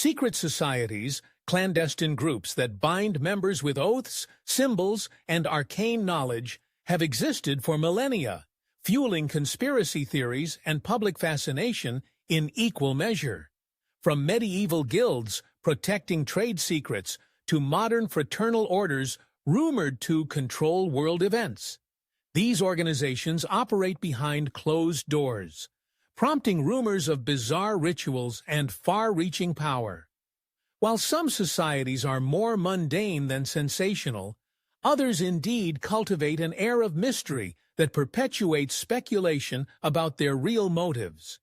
Secret societies, clandestine groups that bind members with oaths, symbols, and arcane knowledge, have existed for millennia, fueling conspiracy theories and public fascination in equal measure. From medieval guilds protecting trade secrets to modern fraternal orders rumored to control world events, these organizations operate behind closed doors, prompting rumors of bizarre rituals and far-reaching power. While some societies are more mundane than sensational, others indeed cultivate an air of mystery that perpetuates speculation about their real motives.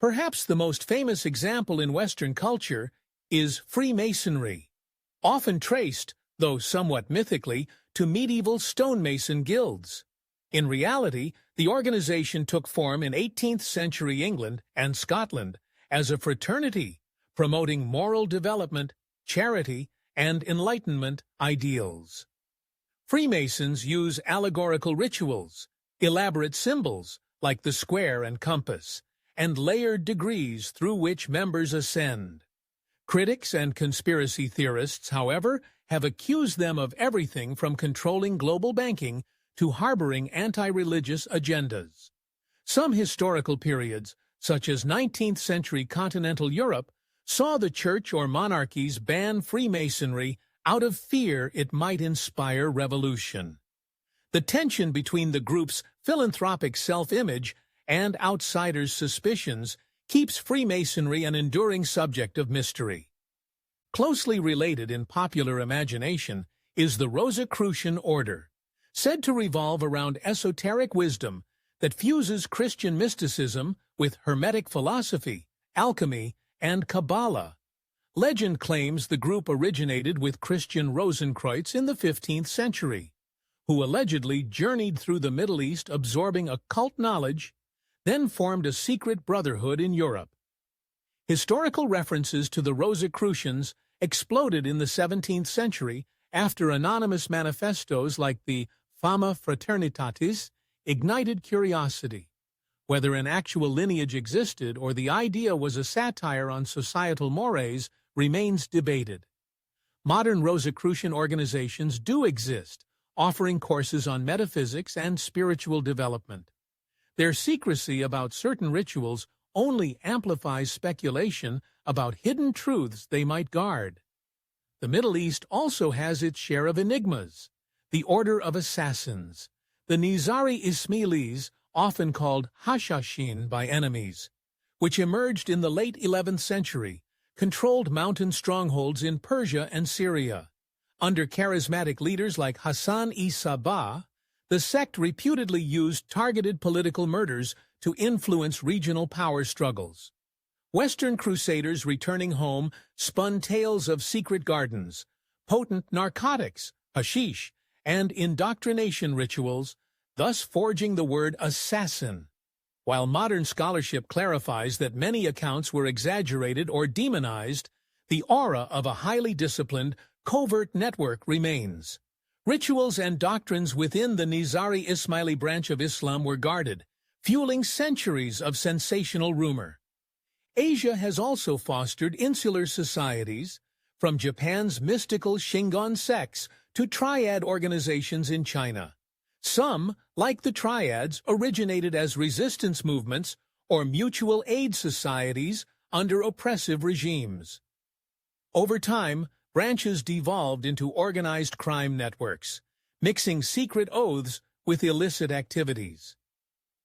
Perhaps the most famous example in Western culture is Freemasonry, often traced, though somewhat mythically, to medieval stonemason guilds. In reality, the organization took form in 18th-century England and Scotland as a fraternity, promoting moral development, charity, and Enlightenment ideals. Freemasons use allegorical rituals, elaborate symbols like the square and compass, and layered degrees through which members ascend. Critics and conspiracy theorists, however, have accused them of everything from controlling global banking to harboring anti-religious agendas. Some historical periods, such as 19th-century continental Europe, saw the church or monarchies ban Freemasonry out of fear it might inspire revolution. The tension between the group's philanthropic self-image and outsiders' suspicions keeps Freemasonry an enduring subject of mystery. Closely related in popular imagination is the Rosicrucian order, said to revolve around esoteric wisdom that fuses Christian mysticism with Hermetic philosophy, alchemy, and Kabbalah. Legend claims the group originated with Christian Rosicrucians in the 15th century, who allegedly journeyed through the Middle East absorbing occult knowledge, then formed a secret brotherhood in Europe. Historical references to the Rosicrucians exploded in the 17th century after anonymous manifestos like the Fama Fraternitatis ignited curiosity. Whether an actual lineage existed or the idea was a satire on societal mores remains debated. Modern Rosicrucian organizations do exist, offering courses on metaphysics and spiritual development. Their secrecy about certain rituals only amplifies speculation about hidden truths they might guard. The Middle East also has its share of enigmas. The Order of Assassins, the Nizari Ismailis, often called Hashashin by enemies, which emerged in the late 11th century, controlled mountain strongholds in Persia and Syria. Under charismatic leaders like Hassan-i-Sabah, the sect reputedly used targeted political murders to influence regional power struggles. Western crusaders returning home spun tales of secret gardens, potent narcotics, hashish, and indoctrination rituals, thus forging the word assassin. While modern scholarship clarifies that many accounts were exaggerated or demonized, the aura of a highly disciplined, covert network remains. Rituals and doctrines within the Nizari Ismaili branch of Islam were guarded, fueling centuries of sensational rumor. Asia has also fostered insular societies, from Japan's mystical Shingon sects to triad organizations in China. Some, like the triads, originated as resistance movements or mutual aid societies under oppressive regimes. Over time, branches devolved into organized crime networks, mixing secret oaths with illicit activities.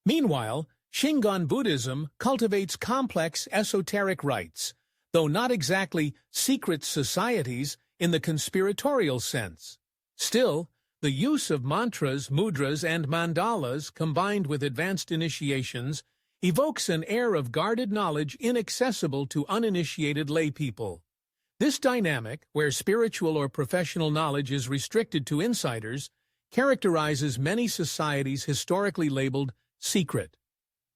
Meanwhile, Shingon Buddhism cultivates complex esoteric rites, though not exactly secret societies in the conspiratorial sense. Still, the use of mantras, mudras, and mandalas combined with advanced initiations evokes an air of guarded knowledge inaccessible to uninitiated laypeople. This dynamic, where spiritual or professional knowledge is restricted to insiders, characterizes many societies historically labeled secret.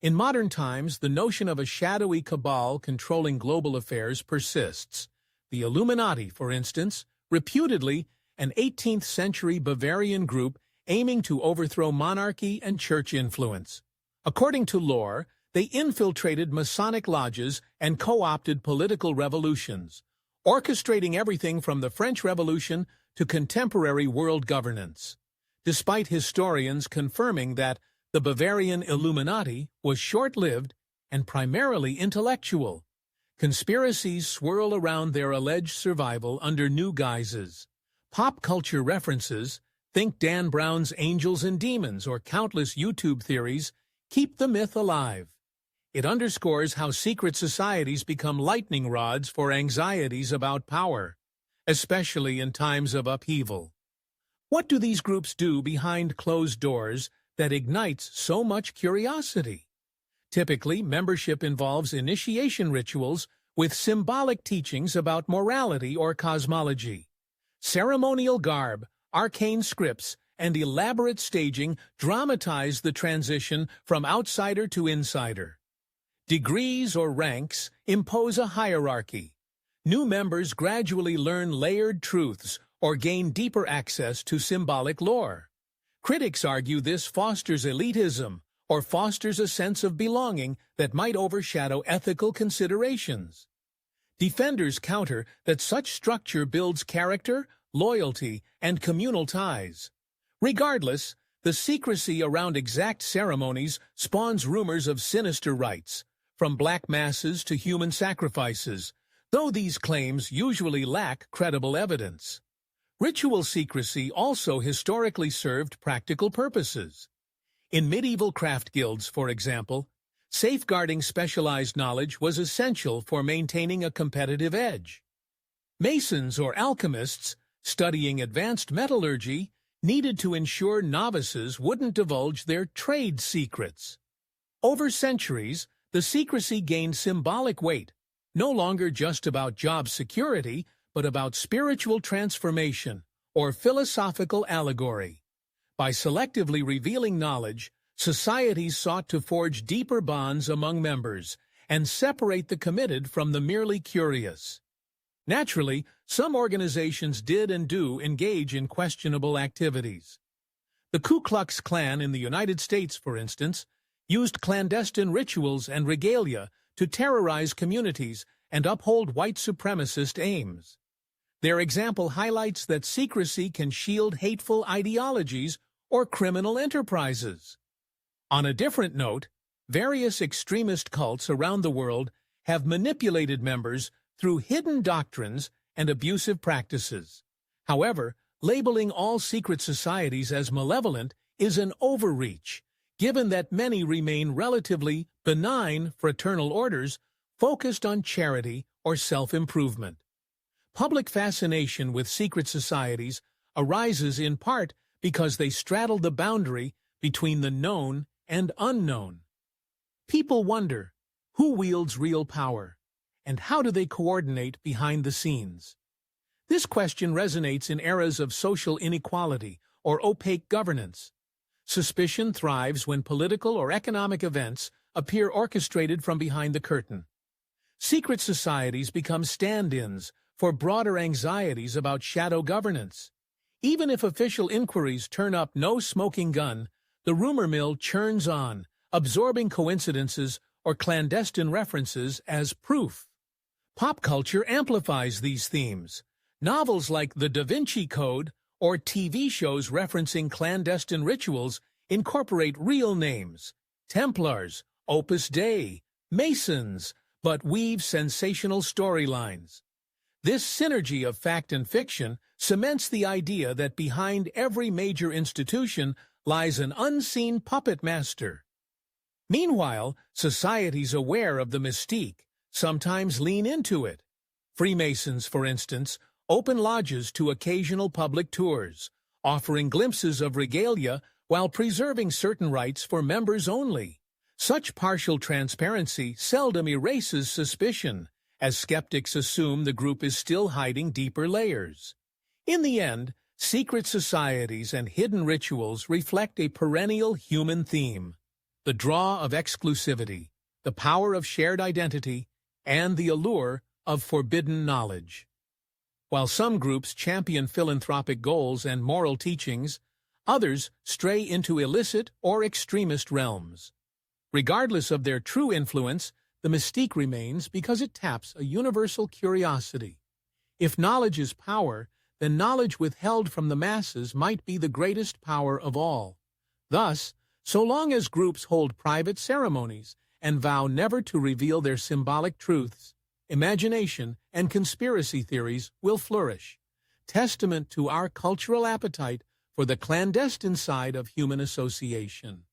In modern times, the notion of a shadowy cabal controlling global affairs persists. The Illuminati, for instance, reputedly an 18th-century Bavarian group aiming to overthrow monarchy and church influence. According to lore, they infiltrated Masonic lodges and co-opted political revolutions, orchestrating everything from the French Revolution to contemporary world governance. Despite historians confirming that the Bavarian Illuminati was short-lived and primarily intellectual, conspiracies swirl around their alleged survival under new guises. Pop culture references, think Dan Brown's Angels and Demons or countless YouTube theories, keep the myth alive. It underscores how secret societies become lightning rods for anxieties about power, especially in times of upheaval. What do these groups do behind closed doors that ignites so much curiosity? Typically, membership involves initiation rituals with symbolic teachings about morality or cosmology. Ceremonial garb, arcane scripts, and elaborate staging dramatize the transition from outsider to insider. Degrees or ranks impose a hierarchy. New members gradually learn layered truths or gain deeper access to symbolic lore. Critics argue this fosters elitism or fosters a sense of belonging that might overshadow ethical considerations. Defenders counter that such structure builds character, loyalty, and communal ties. Regardless, the secrecy around exact ceremonies spawns rumors of sinister rites, from black masses to human sacrifices, though these claims usually lack credible evidence. Ritual secrecy also historically served practical purposes. In medieval craft guilds, for example, safeguarding specialized knowledge was essential for maintaining a competitive edge. Masons or alchemists, studying advanced metallurgy, needed to ensure novices wouldn't divulge their trade secrets. Over centuries, the secrecy gained symbolic weight, no longer just about job security, but about spiritual transformation or philosophical allegory. By selectively revealing knowledge, societies sought to forge deeper bonds among members and separate the committed from the merely curious. Naturally, some organizations did and do engage in questionable activities. The Ku Klux Klan in the United States, for instance, used clandestine rituals and regalia to terrorize communities and uphold white supremacist aims. Their example highlights that secrecy can shield hateful ideologies or criminal enterprises. On a different note, various extremist cults around the world have manipulated members through hidden doctrines and abusive practices. However, labeling all secret societies as malevolent is an overreach, given that many remain relatively benign fraternal orders focused on charity or self-improvement. Public fascination with secret societies arises in part because they straddle the boundary between the known and unknown. People wonder, who wields real power, and how do they coordinate behind the scenes? This question resonates in eras of social inequality or opaque governance. Suspicion thrives when political or economic events appear orchestrated from behind the curtain. Secret societies become stand-ins for broader anxieties about shadow governance. Even if official inquiries turn up no smoking gun, the rumor mill churns on, absorbing coincidences or clandestine references as proof. Pop culture amplifies these themes. Novels like The Da Vinci Code or TV shows referencing clandestine rituals incorporate real names, Templars, Opus Dei, Masons, but weave sensational storylines. This synergy of fact and fiction cements the idea that behind every major institution lies an unseen puppet master. Meanwhile, societies aware of the mystique sometimes lean into it. Freemasons, for instance, open lodges to occasional public tours, offering glimpses of regalia while preserving certain rights for members only. Such partial transparency seldom erases suspicion, as skeptics assume the group is still hiding deeper layers. In the end, secret societies and hidden rituals reflect a perennial human theme: the draw of exclusivity, the power of shared identity, and the allure of forbidden knowledge. While some groups champion philanthropic goals and moral teachings, others stray into illicit or extremist realms. Regardless of their true influence, the mystique remains because it taps a universal curiosity. If knowledge is power, then knowledge withheld from the masses might be the greatest power of all. Thus, so long as groups hold private ceremonies and vow never to reveal their symbolic truths, imagination and conspiracy theories will flourish, testament to our cultural appetite for the clandestine side of human association.